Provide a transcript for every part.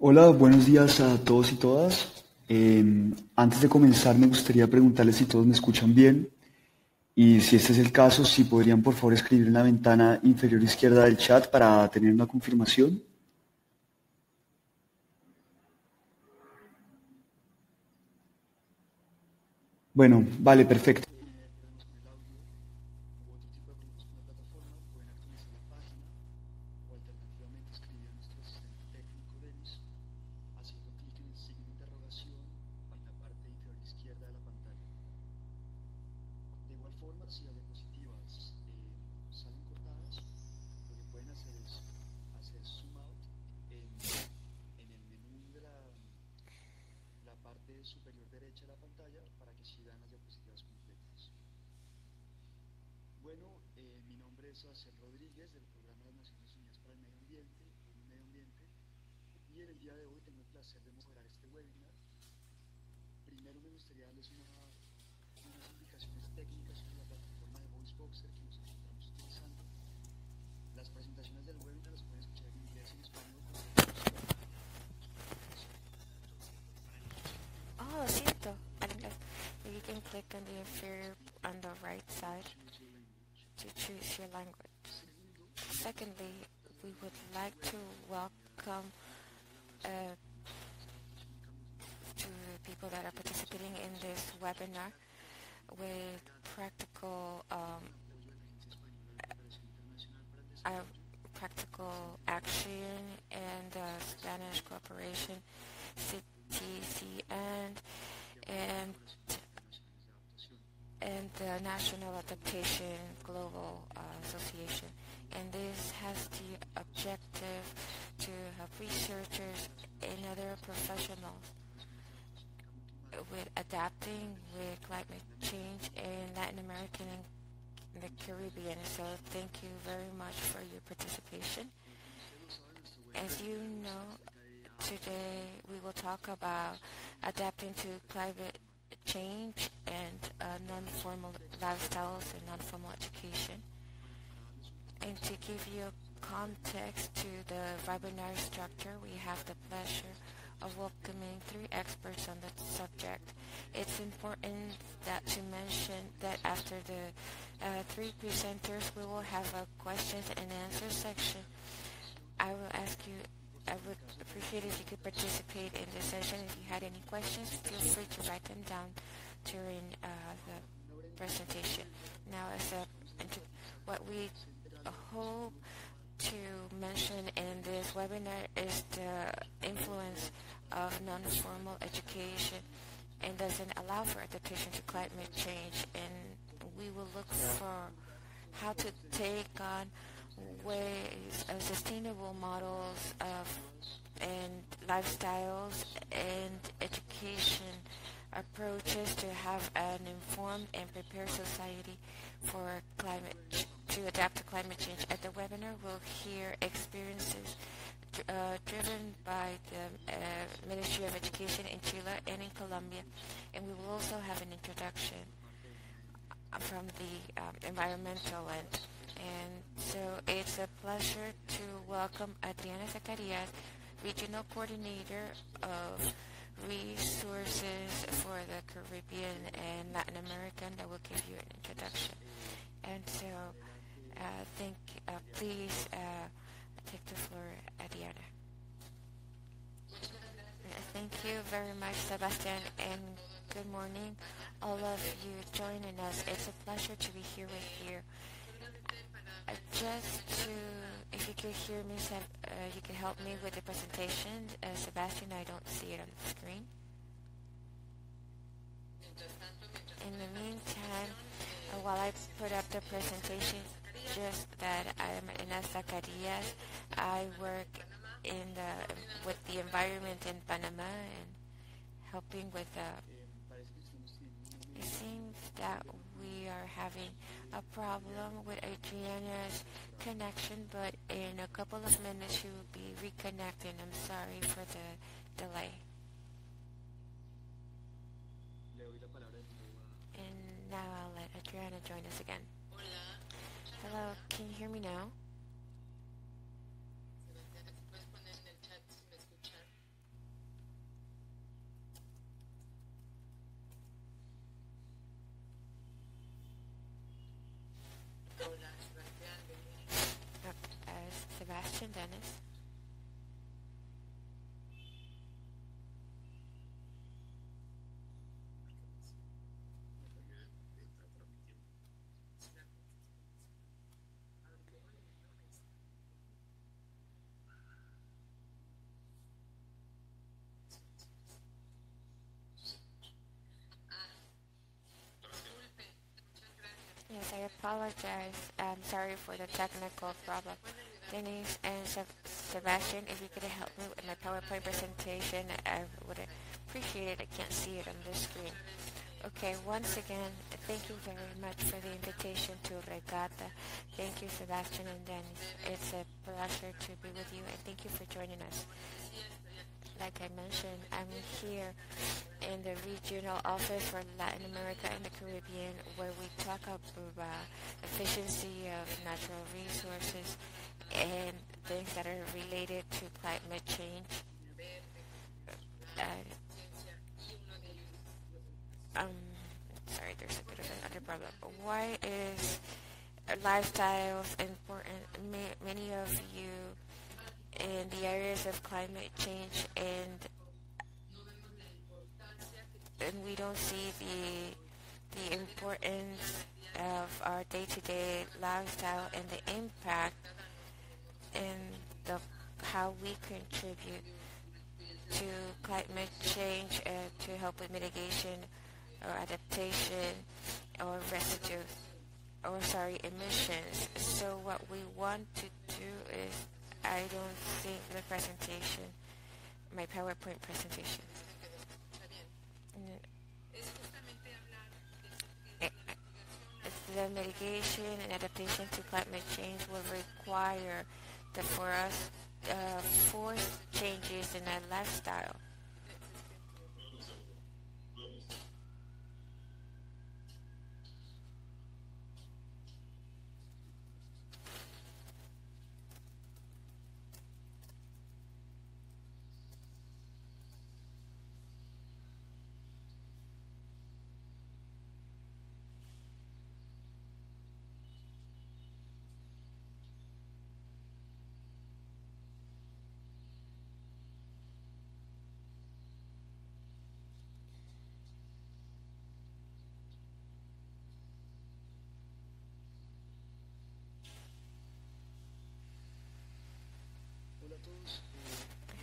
Hola, buenos días a todos y todas. Antes de comenzar, me gustaría preguntarles si todos me escuchan bien y si este es el caso, si podrían por favor escribir en la ventana inferior izquierda del chat para tener una confirmación. Bueno, vale, perfecto. Oh, cierto. En inglés. You can click on the inferior on the right side to choose your language. Secondly, we would like to welcome uh, to the people that are participating in this webinar with uh, practical action and Spanish cooperation, CTCN, and and the National Adaptation Global Association. And this has the objective to help researchers and other professionals with adapting with climate change in Latin America and the Caribbean. So thank you very much for your participation. As you know, today we will talk about adapting to climate change and non-formal lifestyles and non-formal education. And to give you context to the webinar structure, we have the pleasure of welcoming three experts on the subject. It's important to mention that after the three presenters, we will have a questions and answer section. I would appreciate if you could participate in this session. If you had any questions, feel free to write them down during the presentation. Now, what we hope to mention in this webinar is the influence of non-formal education and doesn't allow for adaptation to climate change. And we will look for how to take on ways of sustainable models of and lifestyles and education approaches to have an informed and prepared society for to adapt to climate change. At the webinar, we'll hear experiences driven by the Ministry of Education in Chile and in Colombia, and we will also have an introduction from the environmental end. And so it's a pleasure to welcome Adriana Zacarias, Regional Coordinator of Resources for the Caribbean and Latin America, that will give you an introduction. And so please take the floor, Adriana. Thank you very much, Sebastian, and good morning, all of you joining us. It's a pleasure to be here with you. If you could hear me, you can help me with the presentation. Sebastian, I don't see it on the screen. In the meantime, while I put up the presentation, just that I'm Ina Zacarias. I work with the environment in Panama and helping with it seems that we are having a problem with Adriana's connection, but in a couple of minutes she will be reconnecting. I'm sorry for the delay. And now I'll let Adriana join us again. Hello, can you hear me now? Sebastian Dennis. Yes, I apologize. I'm sorry for the technical problem. Denise and Sebastian, if you could help me with my PowerPoint presentation, I would appreciate it. I can't see it on the screen. Okay, once again, thank you very much for the invitation to Regatta. Thank you, Sebastian and Dennis. It's a pleasure to be with you, and thank you for joining us. Like I mentioned, I'm here in the regional office for Latin America and the Caribbean, where we talk about efficiency of natural resources and things that are related to climate change. Uh, um, sorry, there's a bit of another problem. Why is lifestyles important? Many of you in the areas of climate change, and we don't see the importance of our day-to-day lifestyle and the impact and the how we contribute to climate change to help with mitigation or adaptation or residue or emissions. So what we want to do is, I don't think the presentation, my PowerPoint presentation. The mitigation and adaptation to climate change will require for us forced changes in our lifestyle.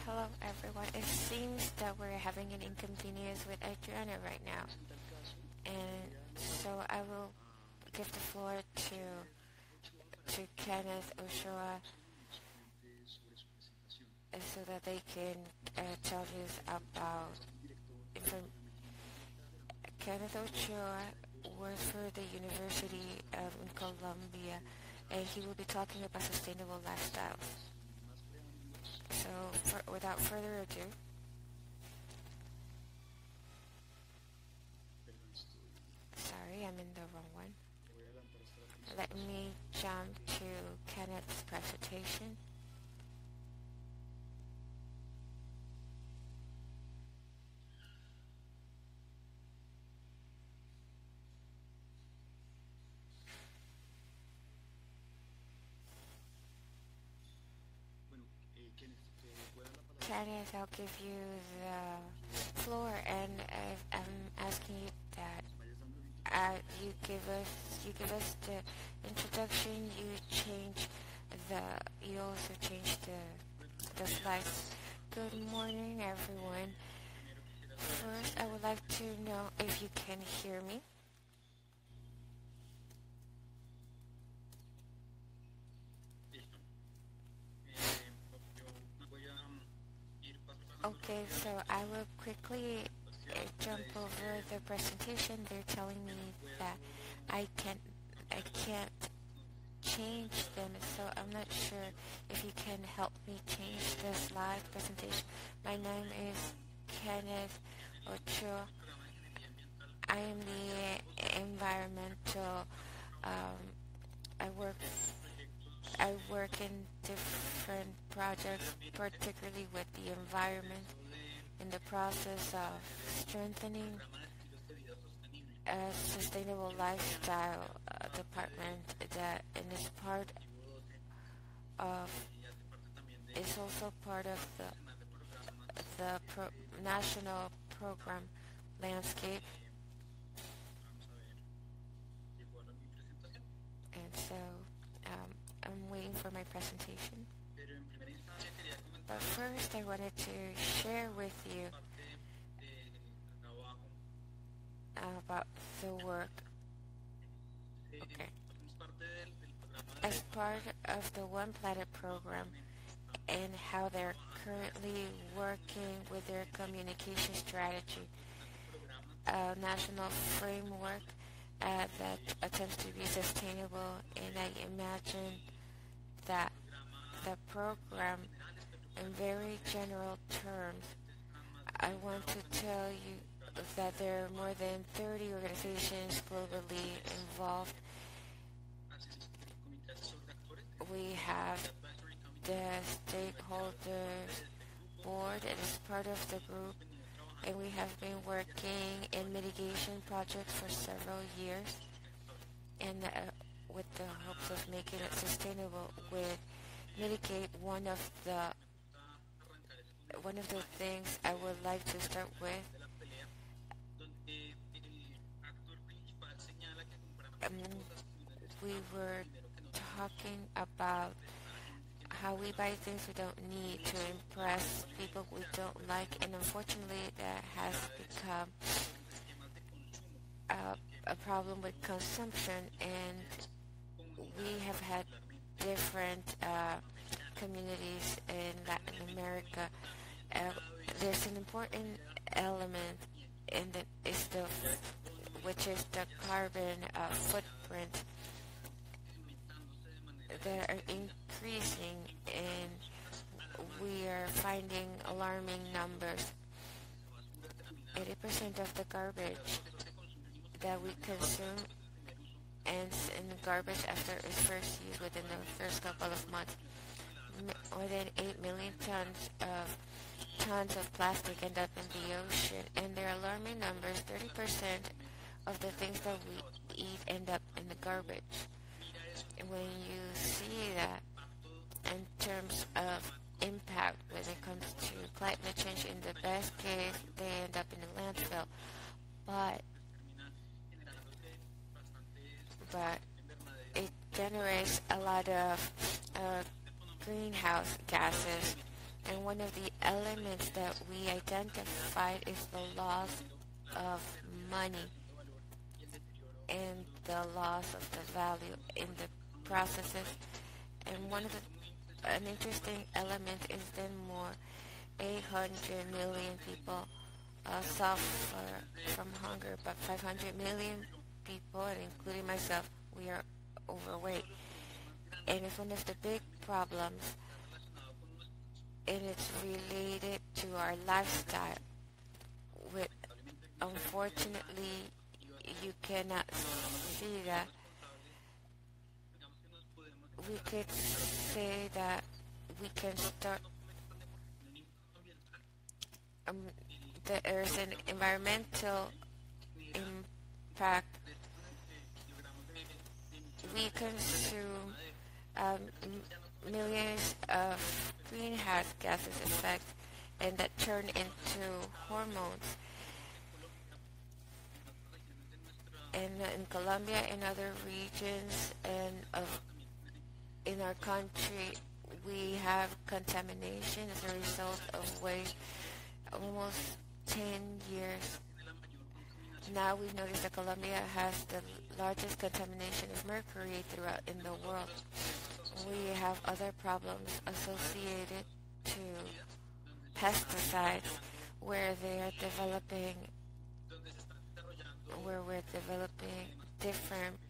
Hello everyone. It seems that we're having an inconvenience with Adriana right now. And so I will give the floor to Kenneth Ochoa so that they can tell us about Kenneth Ochoa works for the University in Columbia, and he will be talking about sustainable lifestyles. So without further ado, sorry, I'm in the wrong one. Let me jump to Kenneth's presentation. Kenneth, I'll give you the floor, and I'm asking you that you give us the introduction. You also change the slides. Good morning, everyone. First, I would like to know if you can hear me. Okay, so I will quickly jump over the presentation. They're telling me that I can't change them, so I'm not sure if you can help me change the slide presentation. My name is Kenneth Ochoa. I am the environmental. I work in different projects, particularly with the environment, in the process of strengthening a sustainable lifestyle department that and is part of is also part of the national program landscape. And so I'm waiting for my presentation. But first I wanted to share with you about the work. Okay. As part of the One Planet program and how they're currently working with their communication strategy, a national framework that attempts to be sustainable, and I imagine that the program, in very general terms, I want to tell you that there are more than 30 organizations globally involved. We have the stakeholders board as part of the group, and we have been working in mitigation projects for several years, and with the hopes of making it sustainable. With mitigate, one of the things I would like to start with, we were talking about how we buy things we don't need to impress people we don't like, and unfortunately that has become a problem with consumption, and we have had different communities in Latin America. There's an important element in which is the carbon footprint that are increasing, and we are finding alarming numbers. 80% of the garbage that we consume ends in garbage after its first use within the first couple of months. More than 8 million tons of plastic end up in the ocean, and they're alarming numbers. 30% of the things that we eat end up in the garbage. When you see that in terms of impact when it comes to climate change, in the best case they end up in a landfill, but it generates a lot of greenhouse gases, and one of the elements that we identified is the loss of money and the loss of the value in the processes. And an interesting element is then more 800 million people suffer from hunger, but 500 million people, and including myself, we are overweight. And it's one of the big problems, and it's related to our lifestyle. Unfortunately, you cannot see that. We could say that we can start. There's an environmental impact. We consume millions of greenhouse gases effect, and that turn into hormones. And in Colombia and other regions in our country, we have contamination as a result of waste. Almost 10 years now, we've noticed that Colombia has the largest contamination of mercury throughout in the world. We have other problems associated to pesticides, where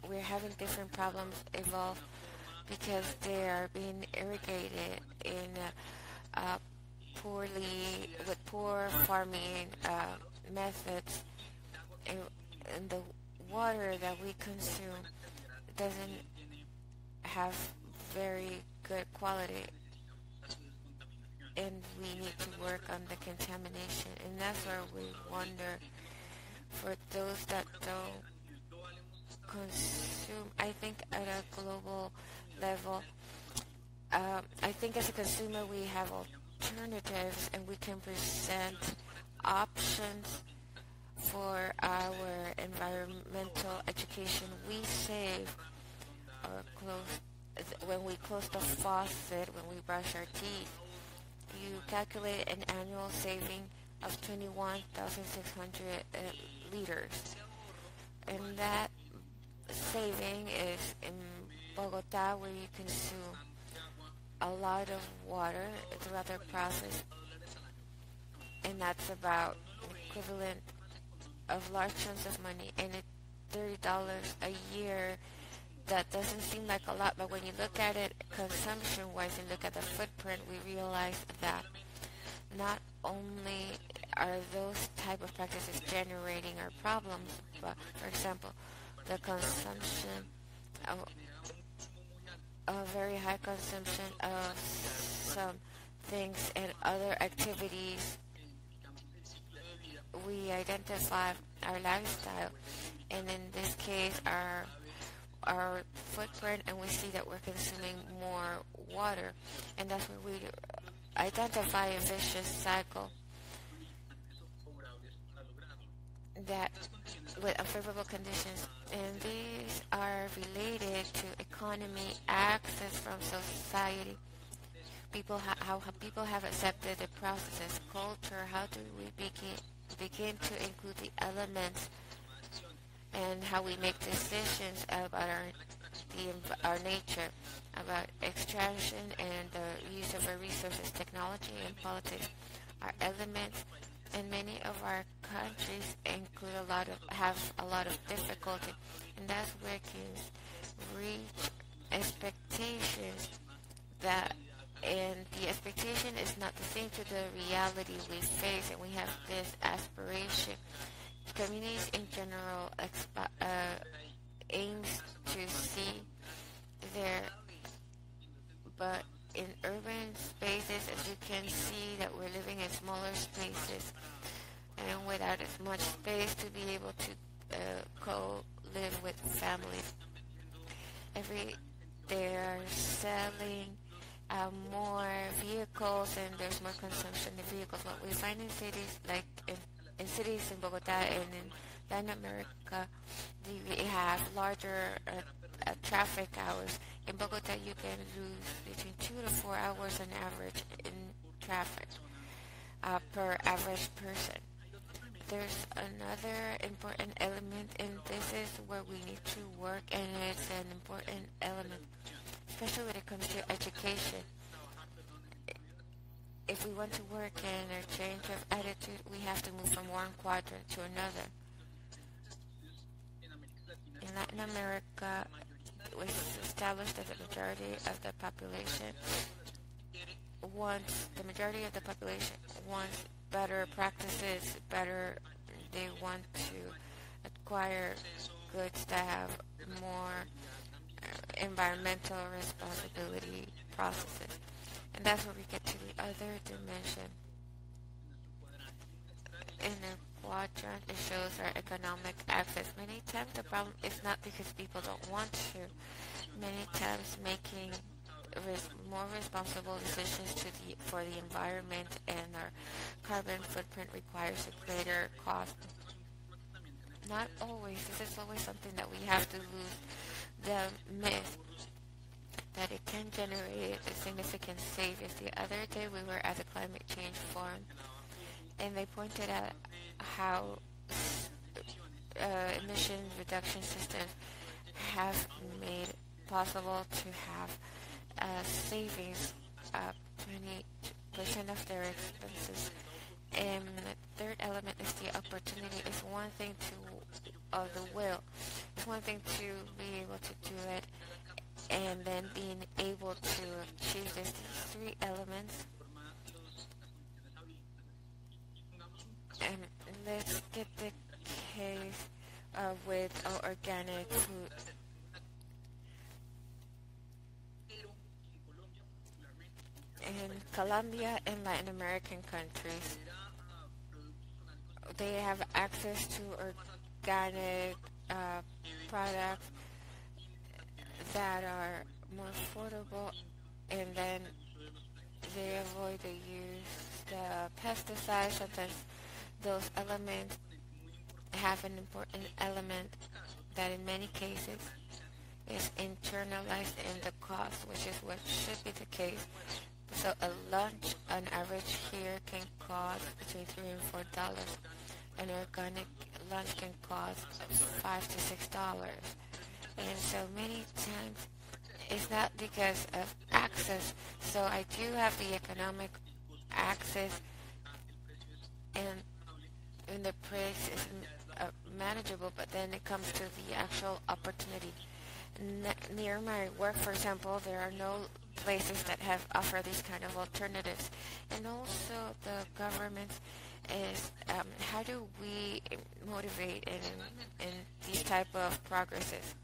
we're having different problems evolve because they are being irrigated with poor farming methods, and the water that we consume doesn't have very good quality, and we need to work on the contamination. And that's where we wonder, for those that don't consume, I think at a global level, I think as a consumer we have alternatives and we can present options for our environmental education. We save or when we close the faucet, when we brush our teeth. You calculate an annual saving of 21,600 liters. And that saving is in Bogota, where you consume a lot of water throughout the process, and that's about an equivalent of large chunks of money, and it's $30 a year. That doesn't seem like a lot, but when you look at it consumption-wise and look at the footprint, we realize that not only are those type of practices generating our problems, but for example, the consumption of a very high consumption of some things and other activities. We identify our lifestyle, and in this case, our footprint, and we see that we're consuming more water, and that's where we identify a vicious cycle that with unfavorable conditions, and these are related to economy, access from society, how people have accepted the processes, culture, how do we begin to include the elements, and how we make decisions about our nature, about extraction and the use of our resources, technology and politics, our elements. And many of our countries have a lot of difficulty, and that's where kids reach expectations and the expectation is not the same to the reality we face, and we have this aspiration. Communities in general aims to see there, but in urban spaces, as you can see, that we're living in smaller spaces and without as much space to be able to co-live with families. They are selling more vehicles, and there's more consumption of vehicles. What we find in cities like in cities in Bogota and in Latin America, we have larger traffic hours. In Bogota, you can lose between 2 to 4 hours on average in traffic per average person. There's another important element, and this is where we need to work, and it's an important element, especially when it comes to education. If we want to work in a change of attitude, we have to move from one quadrant to another. In Latin America, it was established that the majority of the population wants better practices, they want to acquire goods that have more environmental responsibility processes. And that's where we get to the other dimension. In the quadrant, it shows our economic access. Many times the problem is not because people don't want to. Many times making more responsible decisions for the environment and our carbon footprint requires a greater cost. Not always. This is always something that we have to lose the myth that it can generate a significant savings. The other day we were at the climate change forum, and they pointed out how emission reduction systems have made possible to have savings of 20% of their expenses. And the third element is the opportunity. It's one thing the will. It's one thing to be able to do it, and then being able to achieve these three elements. And let's get the case with organic food. In Colombia and Latin American countries, they have access to organic products that are more affordable, and then they avoid the use the pesticides. Sometimes those elements have an important element that in many cases is internalized in the cost, which is what should be the case. So a lunch on average here can cost between $3 and $4. An organic lunch can cost $5 to $6. And so many times it's not because of access. So I do have the economic access, and when the price is manageable, but then it comes to the actual opportunity. Near my work, for example, there are no places that have offer these kind of alternatives. And also the government is how do we motivate in these type of progresses?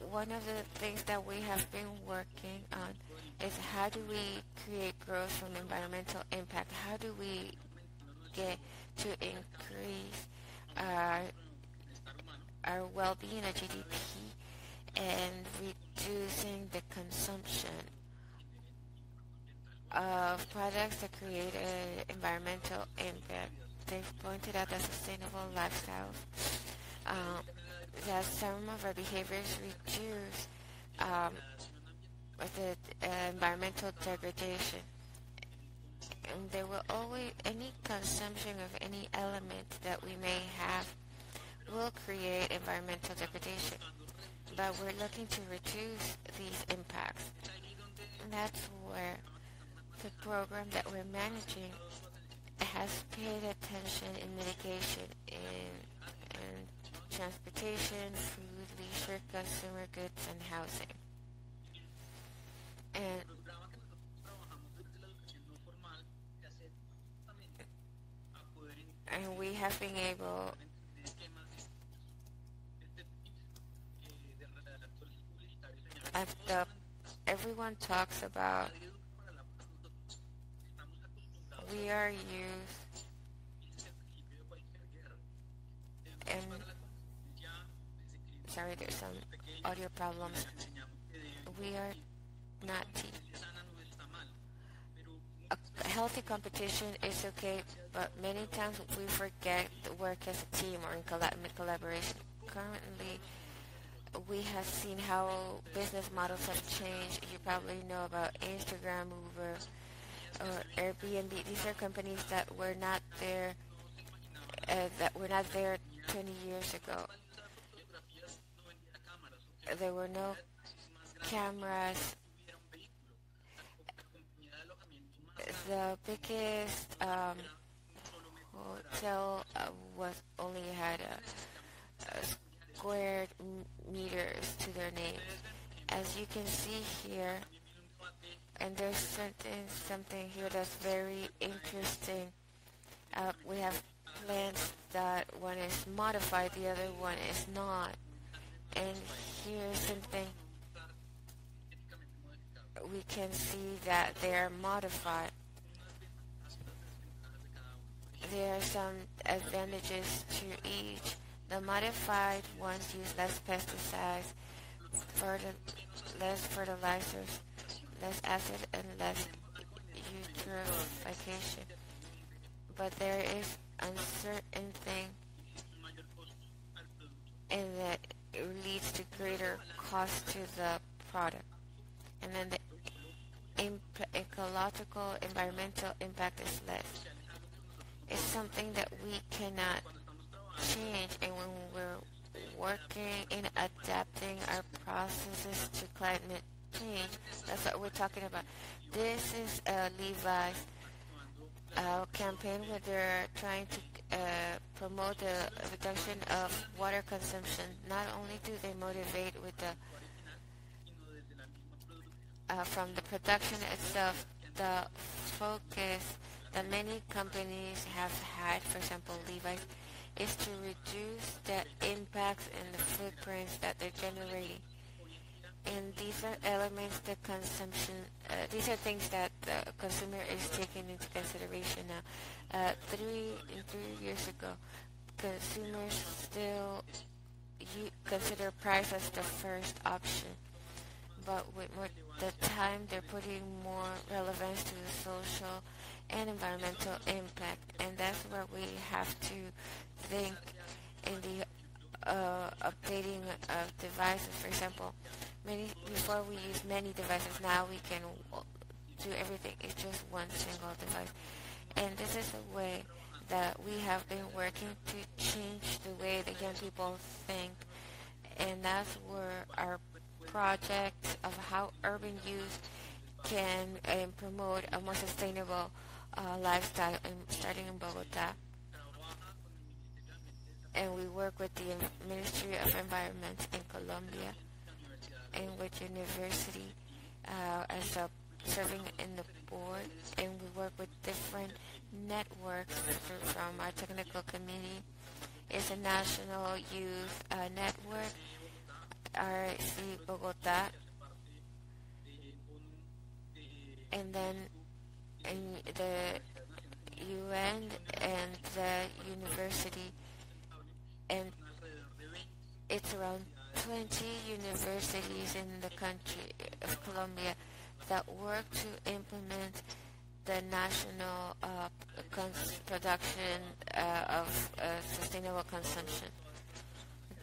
One of the things that we have been working on is how do we create growth from environmental impact? How do we get to increase our well-being, our GDP, and reducing the consumption of products that create an environmental impact. They've pointed out that sustainable lifestyles, that some of our behaviors reduce the environmental degradation. And there will always, any consumption of any element that we may have will create environmental degradation. But we're looking to reduce these impacts. And that's where the program that we're managing has paid attention in mitigation in transportation, food, leisure, consumer goods, and housing. And we have been able everyone talks about we are used and sorry, there's some audio problems. We are not a healthy competition is okay, but many times we forget to work as a team or in collaboration. Currently, we have seen how business models have changed. You probably know about Instagram, Uber, or Airbnb. These are companies that were not there 20 years ago. There were no cameras. The biggest hotel was only had a squared meters to their name. As you can see here, and there's something here that's very interesting. We have plants that one is modified, the other one is not. And here's something we can see that they are modified. There are some advantages to each. The modified ones use less pesticides, less fertilizers, less acid, and less eutrophication. But there is uncertain thing in that it leads to greater cost to the product. And then the ecological environmental impact is less. It's something that we cannot change, and when we're working in adapting our processes to climate change, that's what we're talking about. This is Levi's campaign where they're trying to promote the reduction of water consumption. Not only do they motivate with the from the production itself, the focus that many companies have had, for example Levi's, is to reduce the impacts and the footprints that they're generating. And these are elements that these are things that the consumer is taking into consideration now. 3 years ago, consumers still consider price as the first option. but with more the time they're putting more relevance to the social and environmental impact, and that's where we have to think in the updating of devices. For example, before we use many devices, now we can do everything. It's just one single device, and this is a way that we have been working to change the way that young people think, and that's where our project of how urban youth can promote a more sustainable lifestyle starting in Bogota. And we work with the Ministry of Environment in Colombia and with university as a serving in the board, and we work with different networks from our technical community. It's a national youth network, RC Bogota, and then in the UN and the university, and it's around 20 universities in the country of Colombia that work to implement the national production of sustainable consumption.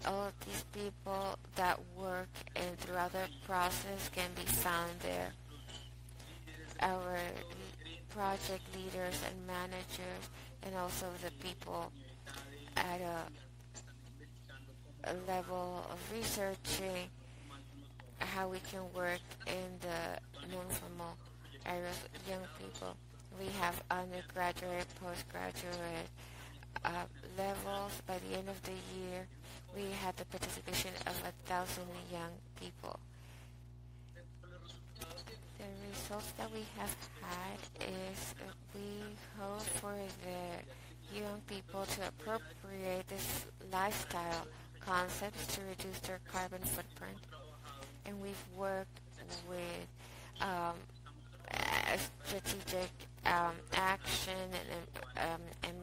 All of these people that work and throughout the process can be found there. Our project leaders and managers, and also the people at a level of researching how we can work in the non-formal areas with young people. We have undergraduate, postgraduate levels. By the end of the year, we had the participation of 1,000 young people. The results that we have had is we hope for the young people to appropriate this lifestyle concepts to reduce their carbon footprint. And we've worked with strategic action and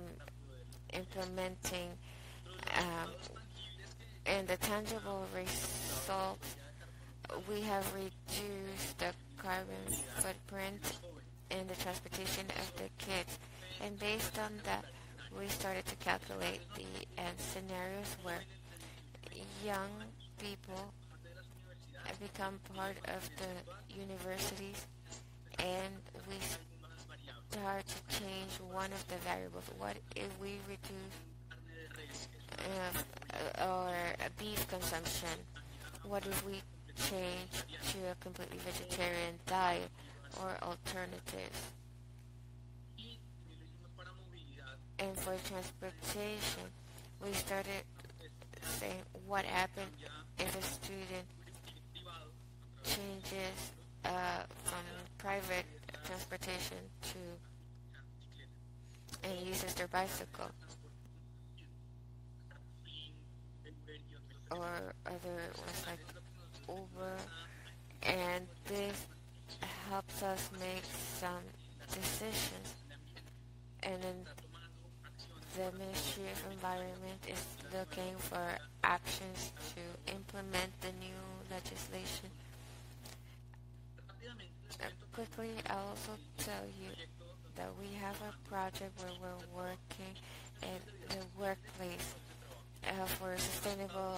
implementing and the tangible results. We have reduced the carbon footprint in the transportation of the kids, and based on that we started to calculate the scenarios where young people become part of the universities, and we start to change one of the variables. What if we reduce our beef consumption? What if we change to a completely vegetarian diet or alternatives? And for transportation, we started saying what happened if a student changes from private transportation to and uses their bicycle or other ones like Uber, and this helps us make some decisions. And then the Ministry of Environment is looking for actions to implement the new legislation. Quickly, I'll also tell you that we have a project where we're working in the workplace for sustainable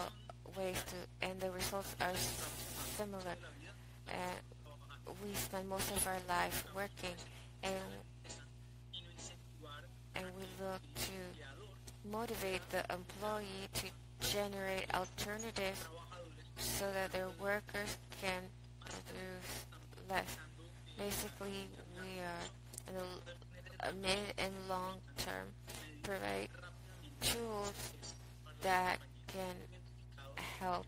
ways to, and the results are similar. We spend most of our life working, and we look to motivate the employee to generate alternatives so that their workers can produce less. Basically, we are in a mid and long term provide tools that can help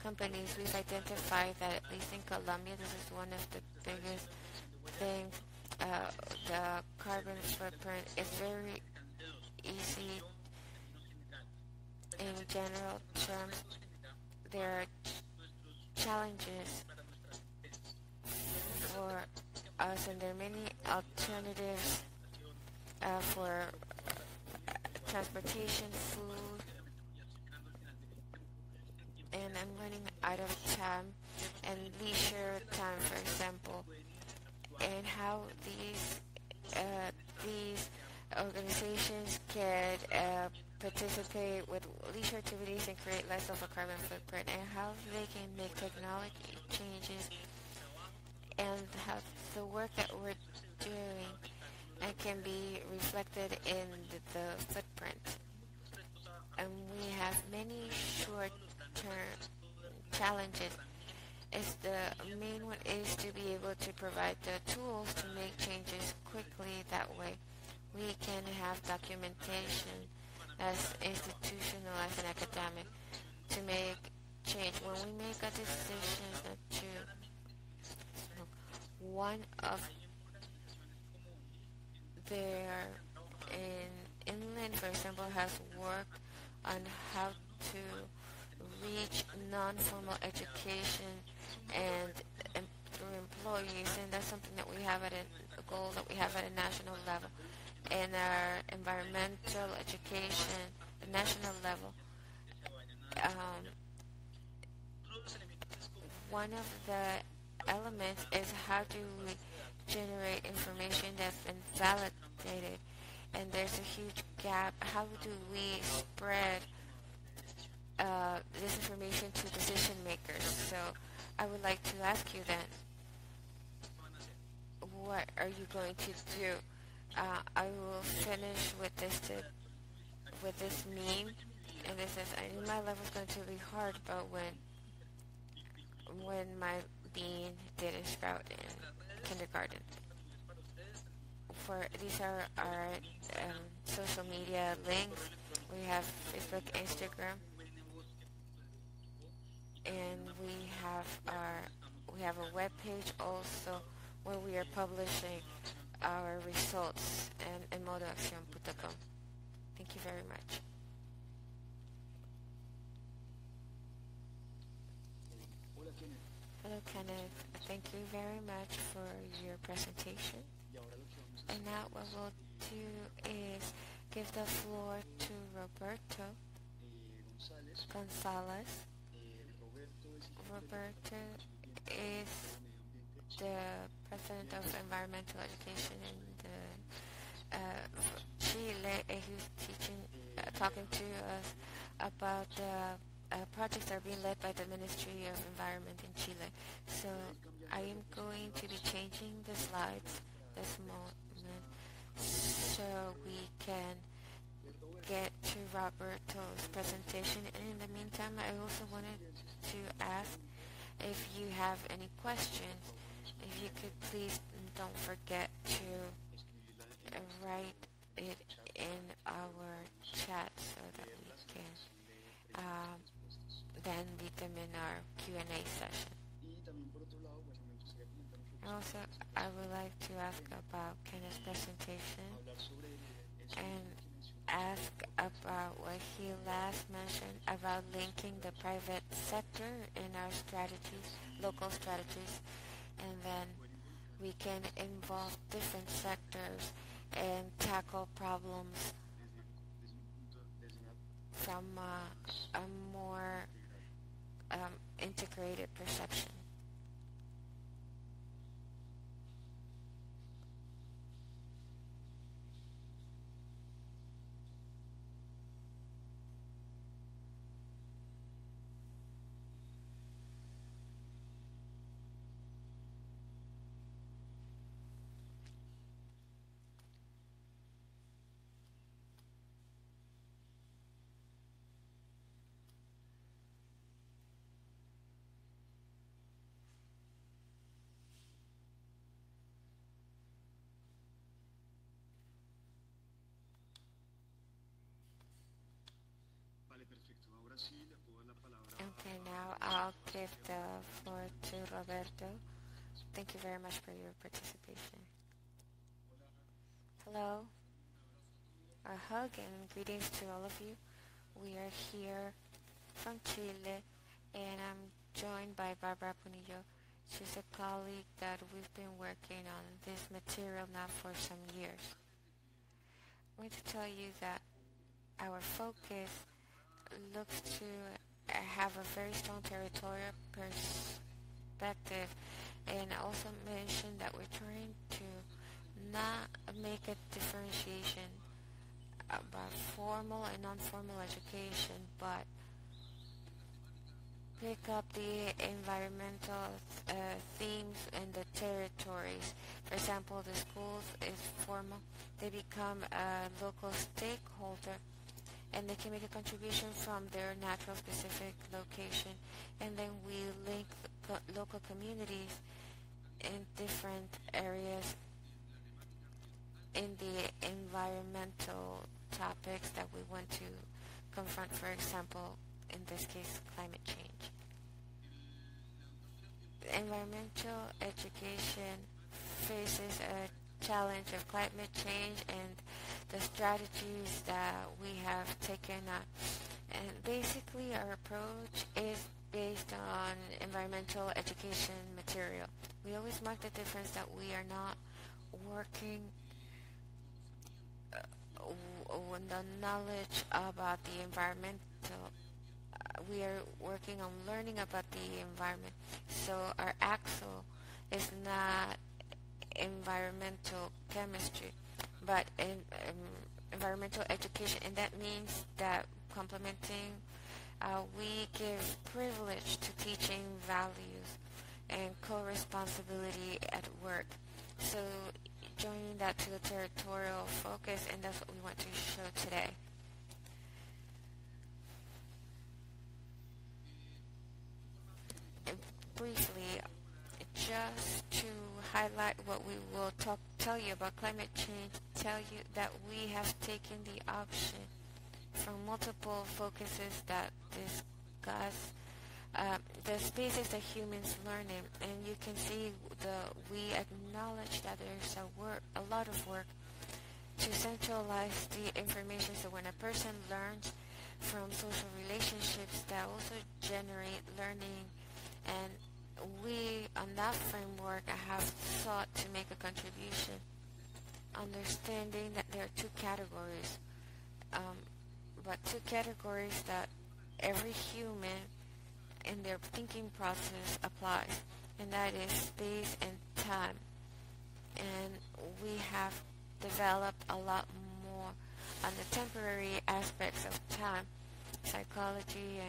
companies. We've identified that at least in Colombia, this is one of the biggest things. The carbon footprint is very easy. In general terms, there are challenges for us, and there are many alternatives for transportation, food, and I'm running out of time. and leisure time, for example, and how these organizations can participate with leisure activities and create less of a carbon footprint, and how they can make technology changes, and how the work that we're doing can be reflected in the footprint. And we have many short-term challenges. The main one is to be able to provide the tools to make changes quickly. That way we can have documentation as institutional, as an academic, to make change. When we make a decision to one of their in Inland, for example, has worked on how to reach non-formal education and through employees, and that's something that we have at a goal that we have at a national level. And our environmental education, the national level, um, one of the elements is how do we generate information that's been validated, and there's a huge gap. How do we spread this information to decision makers? So I would like to ask you then, what are you going to do? I will finish with this meme, and this is, I knew my level was going to be hard, but when my bean didn't sprout in kindergarten. For these are our social media links. We have Facebook, Instagram, and we have a web page also where we are publishing our results in modoaccion.com. Thank you very much. Hello, Kenneth. Thank you very much for your presentation. And now what we'll do is give the floor to Roberto Gonzalez. Roberto is the president of environmental education in Chile, and he's talking to us about the projects that are being led by the Ministry of Environment in Chile. So I am going to be changing the slides this moment so we can get to Roberto's presentation. And in the meantime, I also wanted to ask if you have any questions. If you could please don't forget to write it in our chat so that we can then read them in our Q&A session. Also, I would like to ask about Kenneth's presentation and ask about what he last mentioned about linking the private sector in our strategies, local strategies, and then we can involve different sectors and tackle problems from a more integrated perception. Okay, now I'll give the floor to Roberto. Thank you very much for your participation. Hello, a hug and greetings to all of you. We are here from Chile, and I'm joined by Barbara Punillo. She's a colleague that we've been working on this material now for some years. I want to tell you that our focus looks to have a very strong territorial perspective, and also mention that we're trying to not make a differentiation about formal and non-formal education, but pick up the environmental themes and the territories. For example, the schools is formal. They become a local stakeholder and they can make a contribution from their natural specific location. And then we link local communities in different areas in the environmental topics that we want to confront, for example, in this case, climate change. Environmental education faces a challenge of climate change and the strategies that we have taken up. And basically our approach is based on environmental education material. We always mark the difference that we are not working on the knowledge about the environmental. We are working on learning about the environment. So our axle is not environmental chemistry, but environmental education, and that means that complementing, we give privilege to teaching values and co-responsibility at work. So joining that to the territorial focus, and that's what we want to show today. And briefly, just to highlight what we will tell you about climate change, tell you that we have taken the option from multiple focuses that discuss the spaces that humans learn in, and you can see we acknowledge that there's a lot of work to centralize the information, so when a person learns from social relationships that also generate learning, and we on that framework have sought to make a contribution, understanding that there are two categories, but two categories that every human in their thinking process applies, and that is space and time. And we have developed a lot more on the temporary aspects of time. Psychology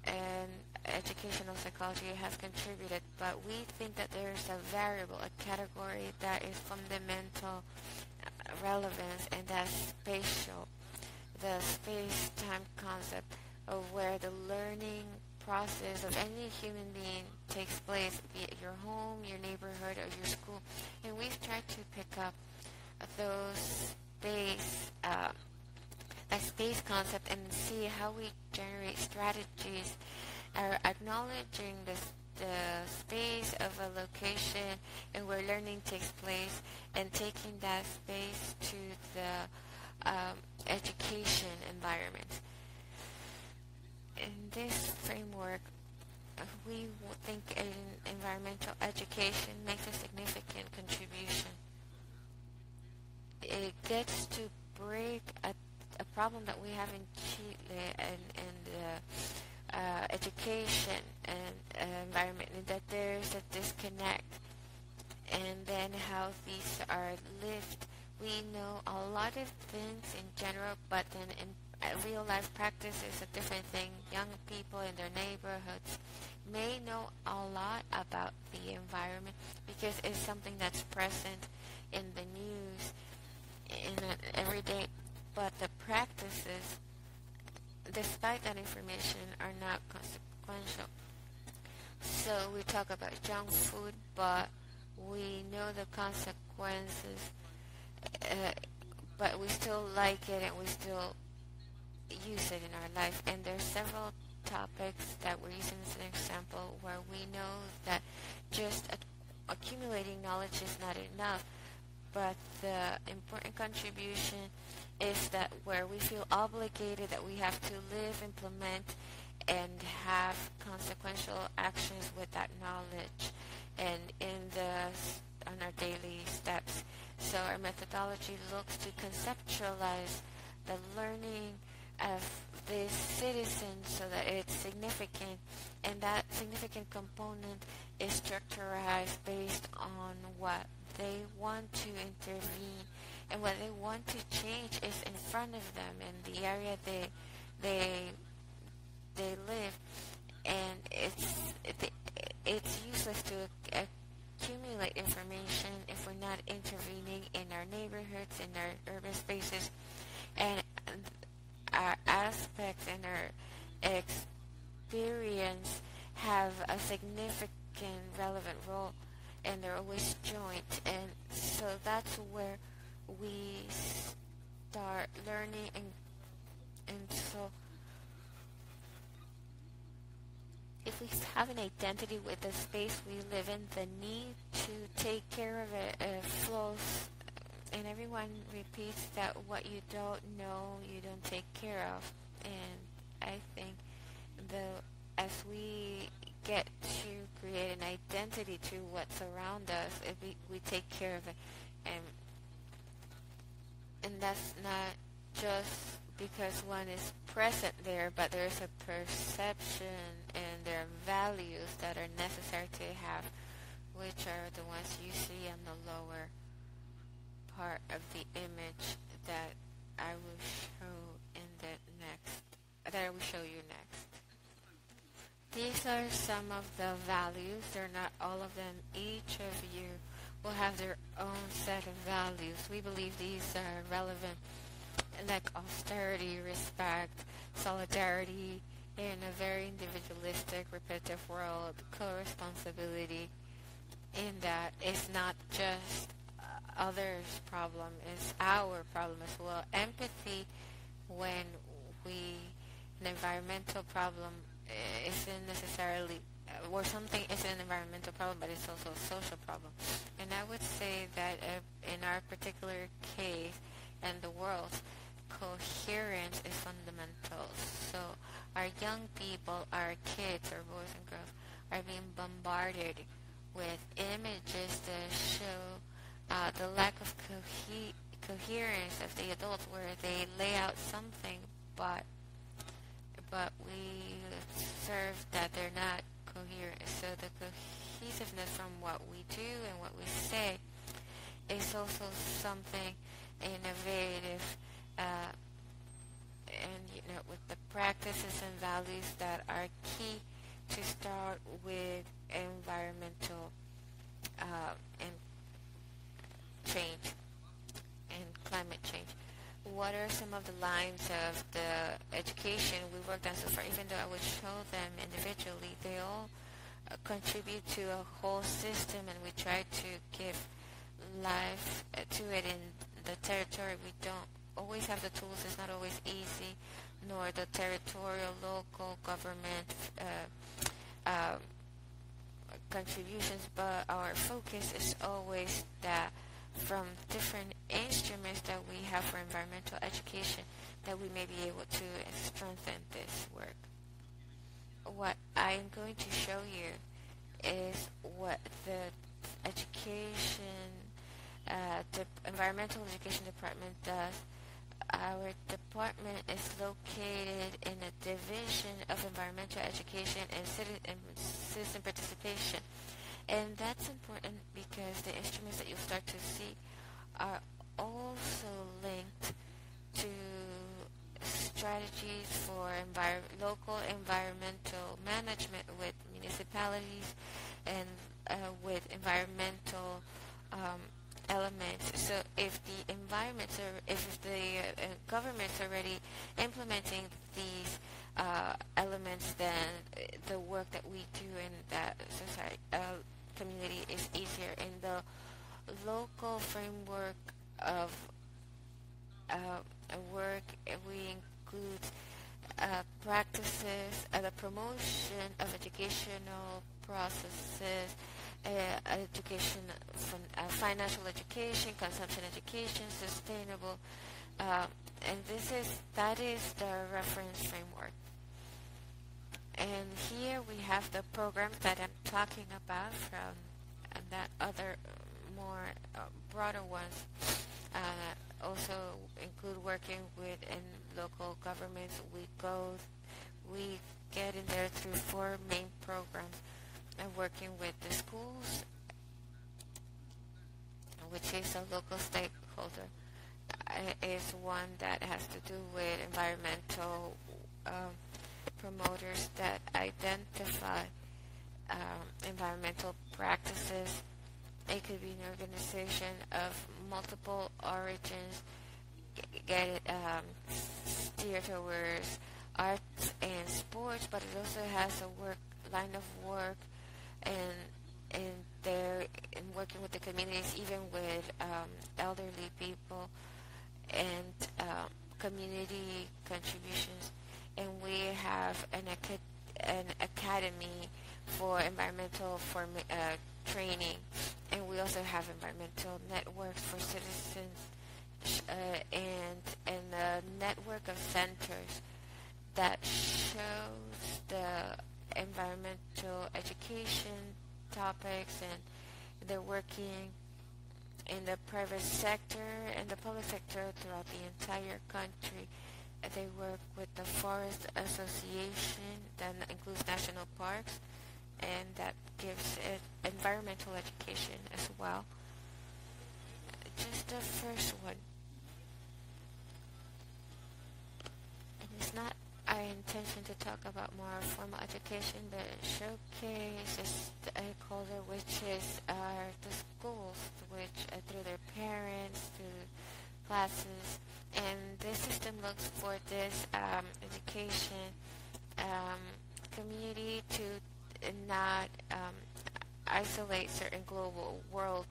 and educational psychology has contributed, but we think that there's a variable, a category that is fundamental relevance, and that's spatial, the space-time concept of where the learning process of any human being takes place, be it your home, your neighborhood, or your school. And we've tried to pick up those that space concept and see how we generate strategies, acknowledging the space of a location and where learning takes place, and taking that space to the education environment. In this framework, we think environmental education makes a significant contribution. It gets to break a problem that we have in Chile and education and environment, and that there's a disconnect, and then how these are lived. We know a lot of things in general, but then in real life practice is a different thing. Young people in their neighborhoods may know a lot about the environment because it's something that's present in the news every day, but the practices, despite that information, are not consequential. So we talk about junk food, but we know the consequences, but we still like it and we still use it in our life. And there's several topics that we're using as an example where we know that just accumulating knowledge is not enough, but the important contribution is that where we feel obligated that we have to live, implement, and have consequential actions with that knowledge and on our daily steps. So our methodology looks to conceptualize the learning of this citizen so that it's significant, and that significant component is structured based on what they want to intervene and what they want to change is in front of them in the area they they live, and it's useless to accumulate information if we're not intervening in our neighborhoods, in our urban spaces, and our aspects and our experience have a significant relevant role, and they're always joint, and so that's where we start learning, and so if we have an identity with the space we live in, the need to take care of it flows, and everyone repeats that what you don't know, you don't take care of. And I think as we get to create an identity to what's around us, we take care of it, and that's not just because one is present there, but there's a perception and there are values that are necessary to have, which are the ones you see on the lower part of the image that I will show that I will show you next. These are some of the values. They're not all of them. Each of you will have their own set of values. We believe these are relevant, like austerity, respect, solidarity in a very individualistic, repetitive world, co-responsibility, in that it's not just others' problem, it's our problem as well. Empathy when an environmental problem isn't necessarily, or something isn't an environmental problem, but it's also a social problem. And I would say that in our particular case and the world, coherence is fundamental. So our young people, our kids, our boys and girls, are being bombarded with images that show the lack of coherence of the adults, where they lay out something, but we observe that they're not coherent. So the cohesiveness from what we do and what we say is also something innovative, and with the practices and values that are key to start with environmental and change and climate change. What are some of the lines of the education we worked on so far? Even though I would show them individually, they all contribute to a whole system, and we try to give life to it in the territory. We don't always have the tools. It's not always easy, nor the territorial, local government contributions, but our focus is always that from different instruments that we have for environmental education, that we may be able to strengthen this work. What I am going to show you is what the environmental education department does. Our department is located in a division of environmental education and citizen participation. And that's important because the instruments that you'll start to see are also linked to strategies for local environmental management with municipalities and with environmental elements. So if the government's already implementing these elements, then the work that we do in that society community is easier. In the local framework of work, we include practices, the promotion of educational processes, education, financial education, consumption education, sustainable, and that is the reference framework. And here we have the programs that I'm talking about from that other more broader ones. Also include working in local governments. We get in there through 4 main programs. working with the schools, which is a local stakeholder, is one that has to do with environmental promoters that identify environmental practices. It could be an organization of multiple origins, get it steered towards arts and sports, but it also has a line of work and in there in working with the communities, even with elderly people and community contributions. And we have an academy for environmental training, and we also have environmental networks for citizens and a network of centers that shows the environmental education topics, and they're working in the private sector and the public sector throughout the entire country. They work with the Forest Association that includes national parks, and that gives it environmental education as well. Just the first one. It's not our intention to talk about more formal education, but showcase a stakeholder, which is the schools, which through their parents, through classes, and this system looks for this education community to not isolate certain global world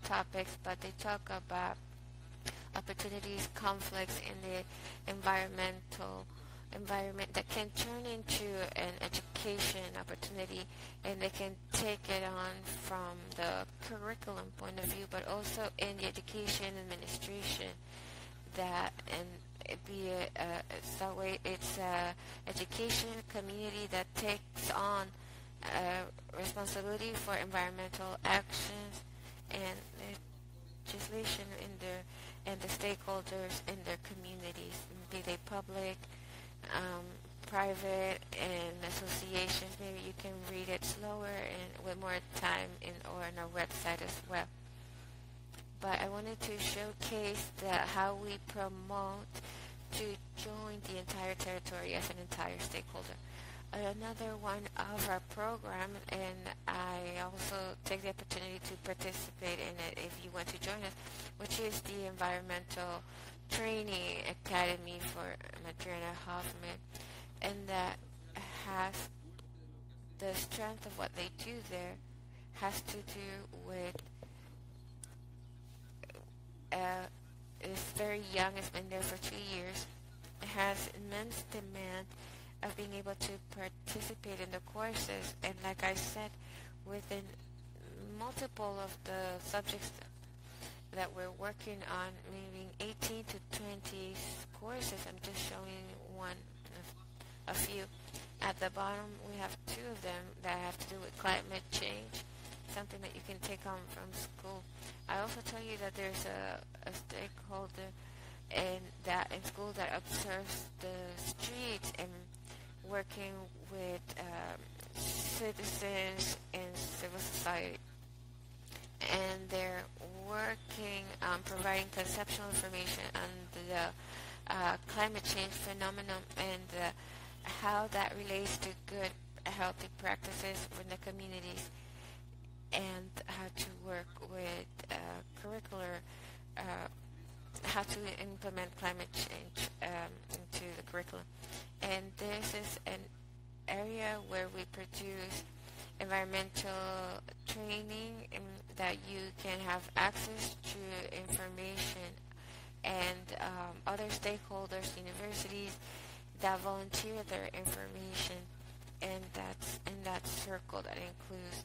topics, but they talk about opportunities, conflicts in the environment that can turn into an education opportunity, and they can take it on from the curriculum point of view, but also in the education administration that and be it's a education community that takes on responsibility for environmental actions and legislation and the stakeholders in their communities, be they public, private, and associations. Maybe you can read it slower and with more time or on our website as well. But I wanted to showcase how we promote to join the entire territory as an entire stakeholder. Another one of our program, and I also take the opportunity to participate in it if you want to join us, which is the Environmental Training Academy for Madrina Hoffman, and that has the strength of what they do there has to do with it's very young, it's been there for 2 years. It has immense demand of being able to participate in the courses, and like I said, within multiple of the subjects that we're working on, maybe 18 to 20 courses. I'm just showing a few. At the bottom, we have 2 of them that have to do with climate change, something that you can take on from school. I also tell you that there's a stakeholder in school that observes the streets and working with citizens and civil society. And they're working on providing conceptual information on the climate change phenomenon and how that relates to good, healthy practices in the communities, and how to work with curricular, how to implement climate change into the curriculum. And this is an area where we produce environmental training that you can have access to information, and other stakeholders, universities that volunteer their information, and that's in that circle that includes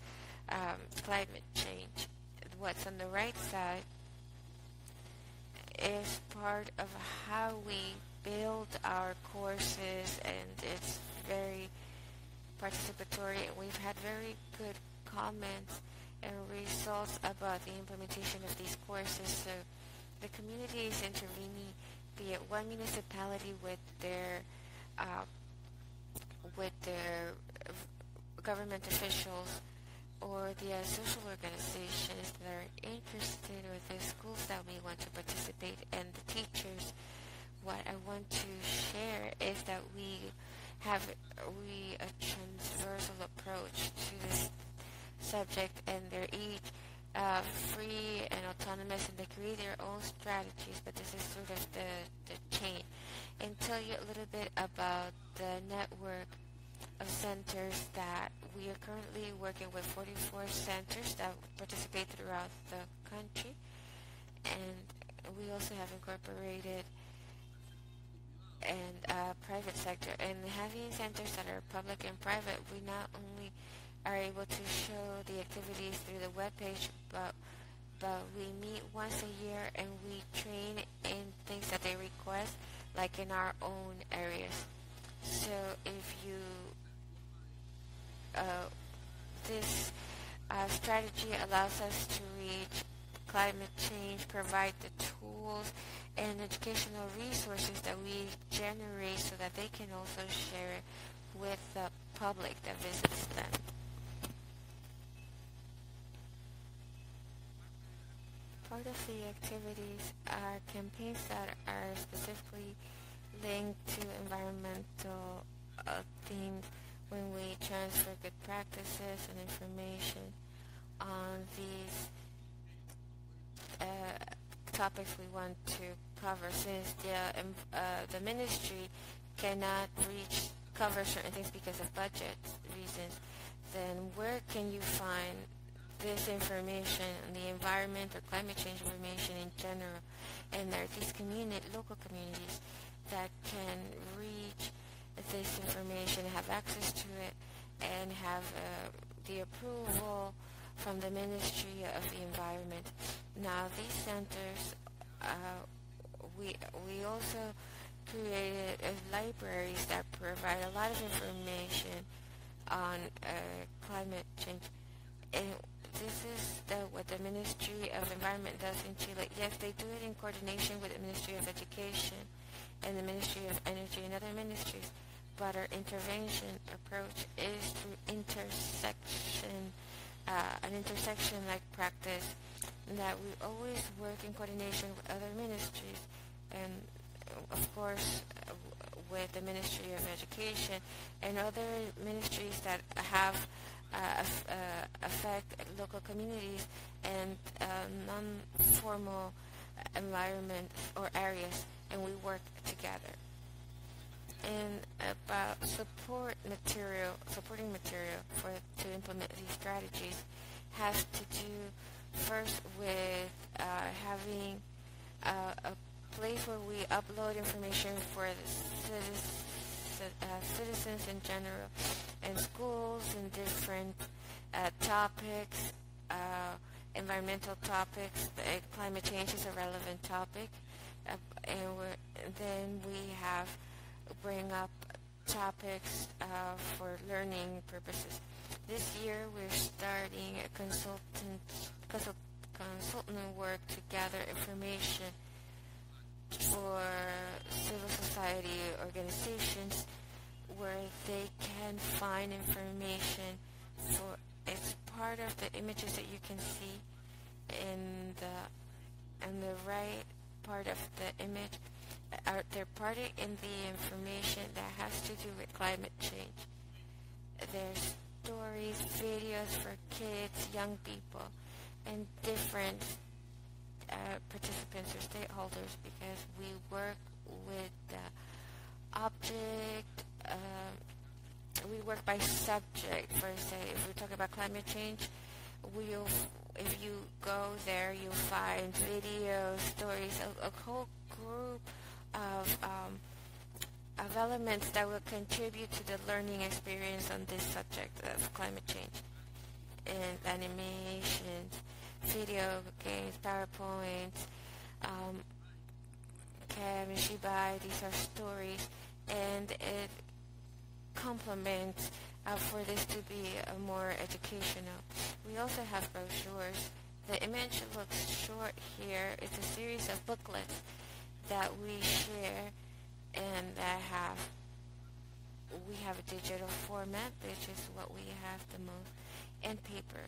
climate change. What's on the right side is part of how we build our courses, and it's very participatory, and we've had very good comments and results about the implementation of these courses. So the community is intervening, be it one municipality with their government officials or the social organizations that are interested, or the schools that we want to participate, and the teachers. What I want to share is that we have a transversal approach to this subject, and they're each free and autonomous, and they create their own strategies, but this is sort of the chain. And tell you a little bit about the network of centers that we are currently working with. 44 centers that participate throughout the country, and we also have incorporated and private sector, and having centers that are public and private, we not only are able to show the activities through the webpage, but we meet once a year and we train in things that they request, like in our own areas. So if you this strategy allows us to reach climate change, provide the tools and educational resources that we generate so that they can also share it with the public that visits them. Part of the activities are campaigns that are specifically linked to environmental themes, when we transfer good practices and information on these topics we want to cover. Since the ministry cannot cover certain things because of budget reasons, then where can you find this information on the environment or climate change information in general? And there are these local communities that can reach this information, have access to it, and have the approval from the Ministry of the Environment. Now, these centers, we also created libraries that provide a lot of information on climate change. And this is what the Ministry of Environment does in Chile. Yes, they do it in coordination with the Ministry of Education and the Ministry of Energy and other ministries, but our intervention approach is through an intersection-like practice, that we always work in coordination with other ministries, and of course with the Ministry of Education and other ministries that have affect local communities and non-formal environment or areas, and we work together. And about supporting material to implement these strategies has to do first with having a place where we upload information for the citizens in general, and schools and different topics, environmental topics. Climate change is a relevant topic, and then we have bring up topics for learning purposes. This year we're starting a consultant work to gather information for civil society organizations where they can find information for, it's part of the images that you can see in the right part of the image. They're part in the information that has to do with climate change. There's stories, videos for kids, young people, and different participants or stakeholders, because we work with the object, we work by subject. For say, if we're talking about climate change, if you go there, you'll find videos, stories, a whole group of elements that will contribute to the learning experience on this subject of climate change. And animations, video games, PowerPoints, Kamishibai, these are stories, and it complements for this to be more educational. We also have brochures. The image looks short here. It's a series of booklets that we share, and we have a digital format, which is what we have the most. and paper.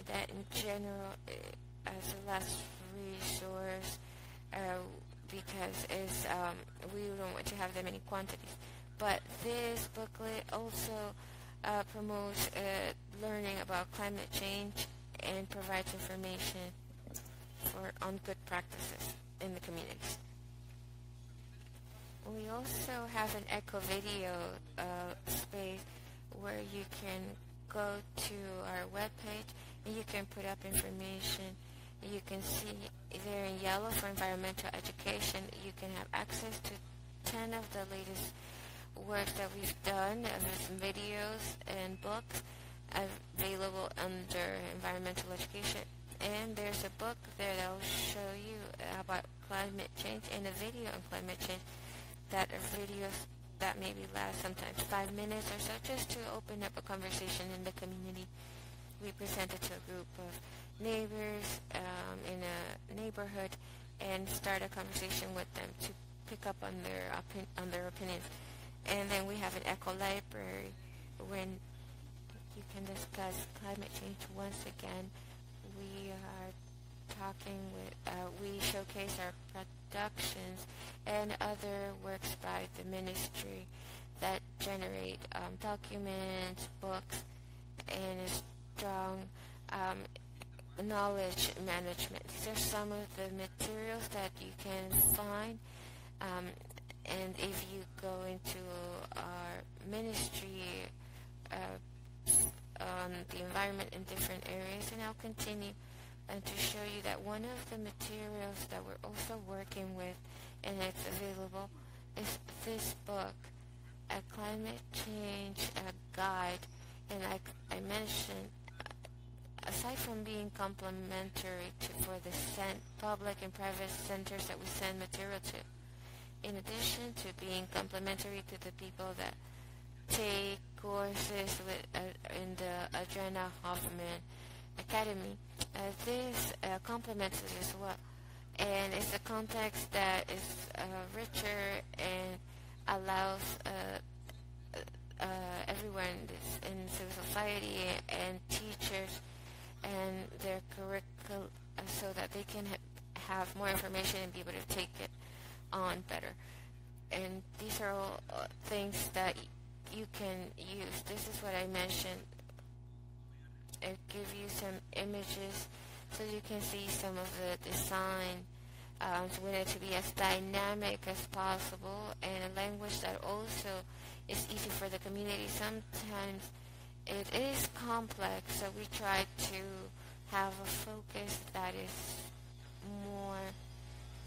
That in general, as a last resource, because we don't want to have them in quantities. But this booklet also promotes learning about climate change and provides information on good practices in the communities. We also have an eco video space where you can go to our webpage and you can put up information. You can see there in yellow for environmental education. You can have access to 10 of the latest works that we've done as videos and books available under environmental education. And there's a book there that will show you about climate change and a video on climate change that are videos that maybe last sometimes 5 minutes or so, just to open up a conversation in the community. We presented to a group of neighbors in a neighborhood and start a conversation with them to pick up on their opinions. And then we have an eco library when you can discuss climate change once again. We are talking with, we showcase our productions and other works by the ministry that generate documents, books, and a strong knowledge management. These are some of the materials that you can find. And if you go into our ministry on the environment in different areas, and I'll continue to show you that one of the materials that we're also working with, and it's available, is this book, A Climate Change Guide. And I mentioned, aside from being complementary for the public and private centers that we send material to, in addition to being complementary to the people that take courses in the Adriana Hoffman Academy, this complements it as well. And it's a context that is richer and allows everyone in civil society and teachers and their curriculum so that they can have more information and be able to take it on better. And these are all things that you can use. This is what I mentioned. It gives you some images so you can see some of the design. So we want it to be as dynamic as possible and a language that also is easy for the community. Sometimes it is complex, so we try to have a focus that is more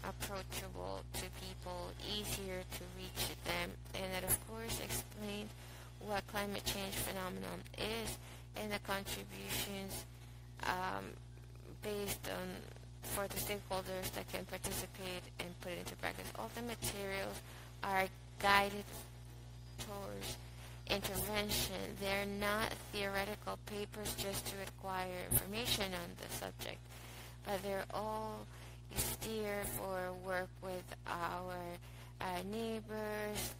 approachable to people, easier to reach them, and that of course explain what climate change phenomenon is and the contributions based on for the stakeholders that can participate and put it into practice. All the materials are guided towards intervention. They're not theoretical papers just to acquire information on the subject, but they're all steer for work with our neighbors,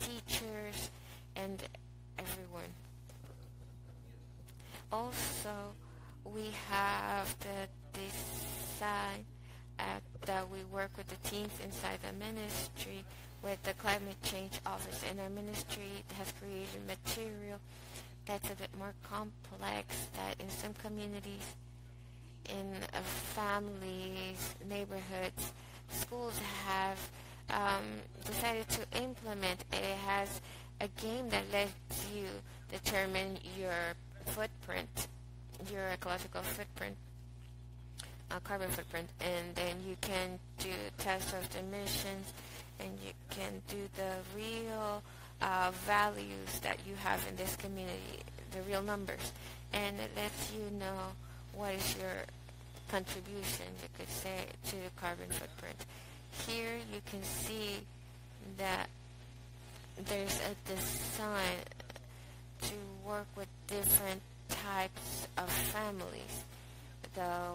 teachers, and everyone. Also, we have the design that we work with the teams inside the ministry with the climate change office, and our ministry has created material that's a bit more complex, that in some communities, in families, neighborhoods, schools have decided to implement. It has a game that lets you determine your footprint, your ecological footprint, carbon footprint, and then you can do tests of emissions, and you can do the real values that you have in this community, the real numbers, and it lets you know what is your contribution, you could say, to the carbon footprint. Here you can see that there's a design to work with different types of families. The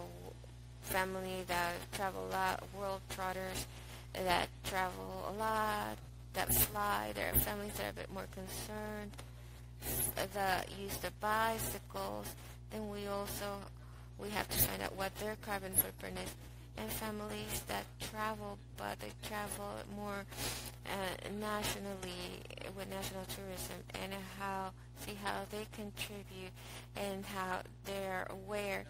family that travel a lot, world trotters that travel a lot, that fly. There are families that are a bit more concerned use the bicycles, then we have to find out what their carbon footprint is. And families that travel, but they travel more nationally with national tourism, and see how they contribute and how they're aware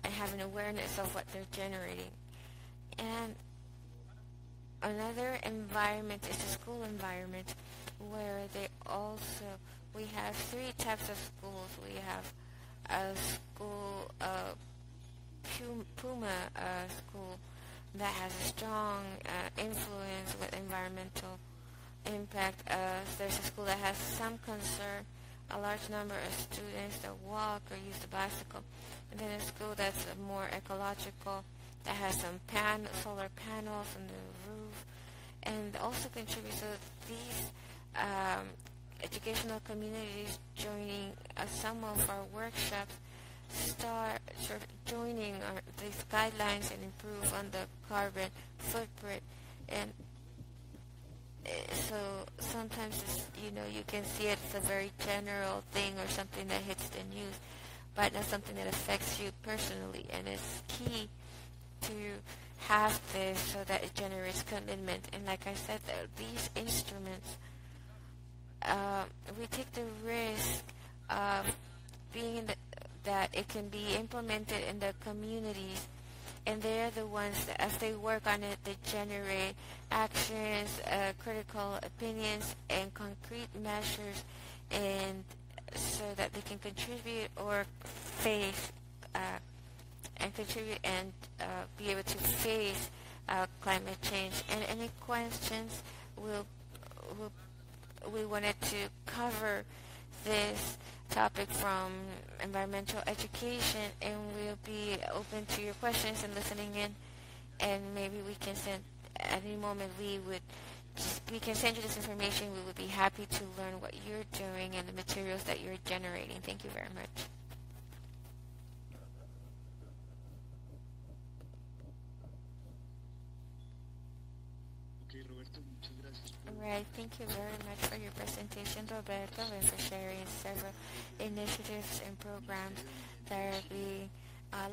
and have an awareness of what they're generating. And another environment is the school environment, where we have three types of schools. We have a school, Puma school, that has a strong influence with environmental impact. There's a school that has some concern, a large number of students that walk or use the bicycle, and then a school that's more ecological, that has some solar panels on the roof, and also contributes. So these educational communities joining some of our workshops start sort of joining these guidelines and improve on the carbon footprint. And so sometimes you can see it's a very general thing or something that hits the news, but not something that affects you personally. And it's key to have this so that it generates commitment. And like I said, these instruments, we take the risk of being that it can be implemented in the communities, and they're the ones that, as they work on it, they generate actions, critical opinions, and concrete measures, and so that they can contribute or face and contribute and be able to face climate change. And any questions, we wanted to cover this topic from environmental education, and we'll be open to your questions and listening in, and maybe we can send at any moment we can send you this information. We would be happy to learn what you're doing and the materials that you're generating. Thank you very much. Right, thank you very much for your presentation, Roberto, and for sharing several initiatives and programs that are being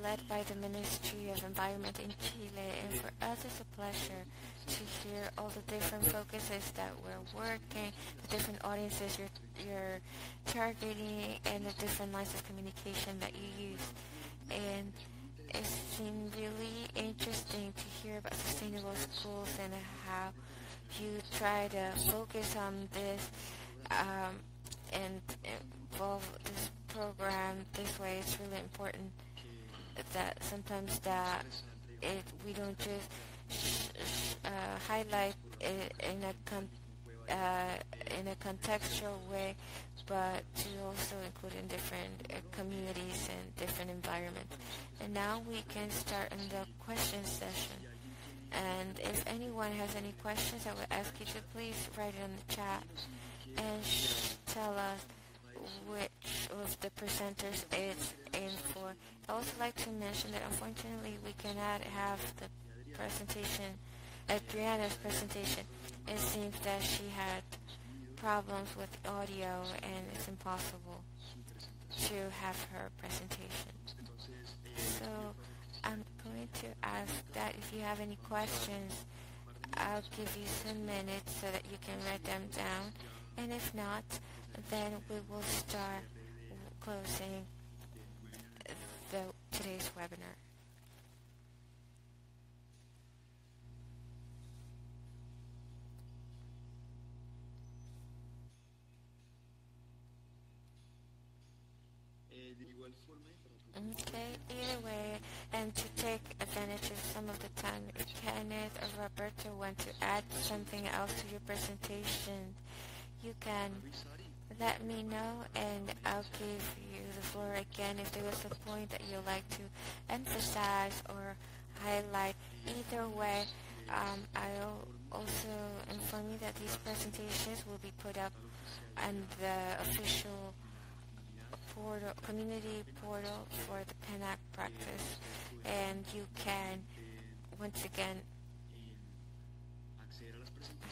led by the Ministry of Environment in Chile. And for us, it's a pleasure to hear all the different focuses that we're working, the different audiences you're targeting, and the different lines of communication that you use. And it seemed really interesting to hear about sustainable schools and how you try to focus on this and involve this program this way. It's really important that sometimes we don't just highlight it in a contextual way, but to also include in different communities and different environments. And now we can start in the question session. And if anyone has any questions, I would ask you to please write it in the chat and tell us which of the presenters it's aimed for. I'd also like to mention that unfortunately we cannot have the presentation, Adriana's presentation. It seems that she had problems with audio and it's impossible to have her presentation. So I'm going to ask that if you have any questions, I'll give you some minutes so that you can write them down. And if not, then we will start closing today's webinar. Okay, either way, and to take advantage of some of the time, if Kenneth or Roberto want to add something else to your presentation, you can let me know and I'll give you the floor again if there was a point that you'd like to emphasize or highlight. Either way, I'll also inform you that these presentations will be put up on the official community portal for the PENAC practice, and you can once again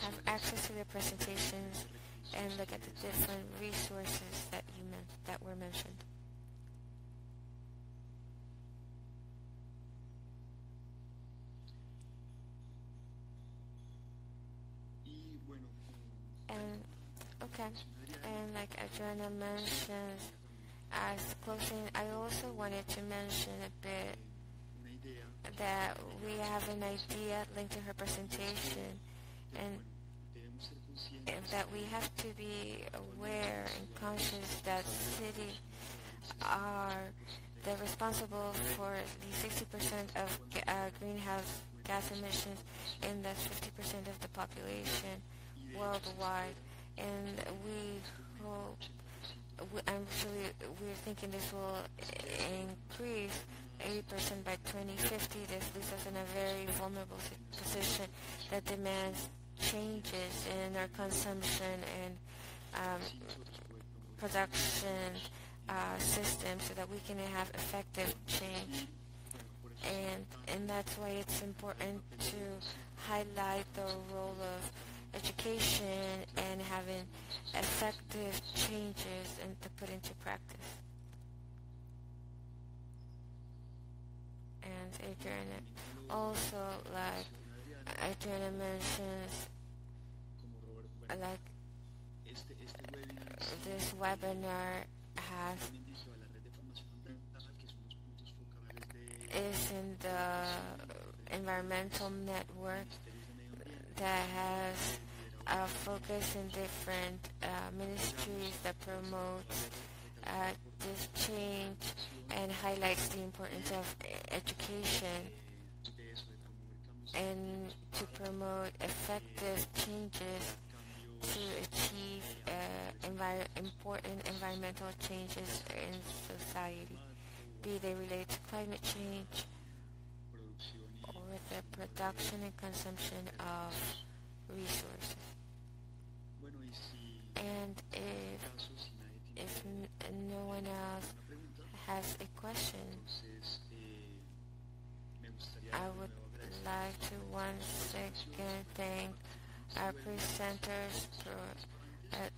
have access to the presentations and look at the different resources that were mentioned. And okay, and like Adriana mentioned, as closing, I also wanted to mention a bit that we have an idea linked to her presentation, and that we have to be aware and conscious that cities are the responsible for the 60% of greenhouse gas emissions, and that's 50% of the population worldwide. And we hope, we're thinking this will increase 80% by 2050. This leaves us in a very vulnerable position that demands changes in our consumption and production systems so that we can have effective change. And that's why it's important to highlight the role of education and having effective changes and to put into practice. And Adriana also, like Adriana mentions, like this webinar is in the environmental network that has a focus in different ministries that promotes this change and highlights the importance of education and to promote effective changes to achieve important environmental changes in society, be they related to climate change or the production and consumption of resources. And if no one else has a question, I would like to once again thank our presenters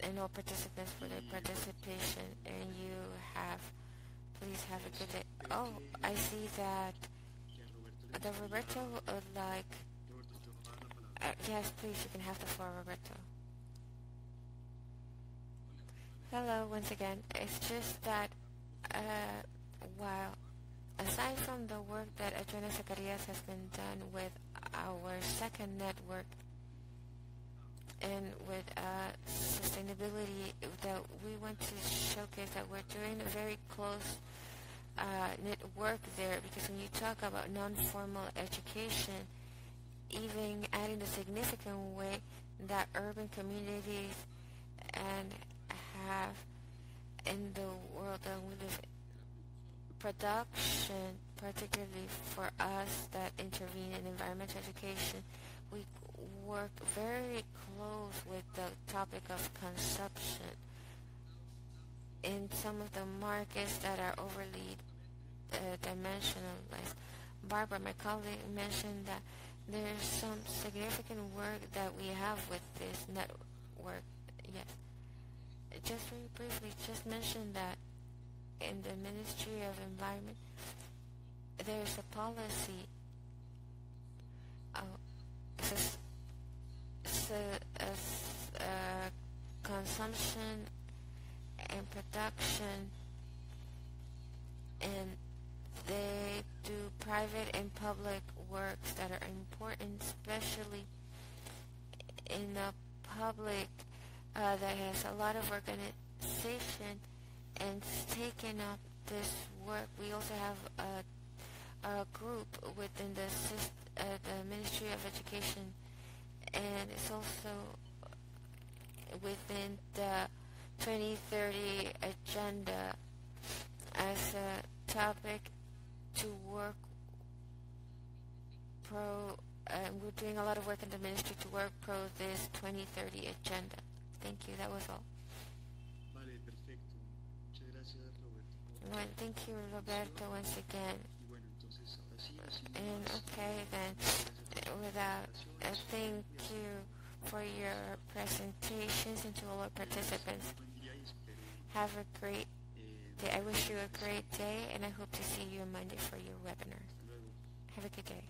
and all participants for their participation. And please have a good day. Oh, I see that the Roberto would like, yes, please, you can have the floor, Roberto. Hello, once again. It's just that, while aside from the work that Adriana Zacarias has been done with our second network and with sustainability, that we want to showcase that we're doing a very close knit work there, because when you talk about non-formal education, even adding the significant way that urban communities and have in the world that we live in, production, particularly for us that intervene in environmental education, we work very close with the topic of consumption in some of the markets that are overly dimensionalized. Barbara, my colleague, mentioned that there's some significant work that we have with this network. Yes. Just very briefly, just mention that in the Ministry of Environment, there's a policy of consumption and production, and they do private and public works that are important, especially in a public that has a lot of organization and taking up this work. We also have a group within the Ministry of Education, and it's also within the 2030 agenda as a topic to work we're doing a lot of work in the ministry to work pro this 2030 agenda. Thank you. That was all. Well, thank you, Roberto, once again. And okay, then, thank you for your presentations and and to all our participants. Have a great day. I wish you a great day, and I hope to see you on Monday for your webinar. Have a good day.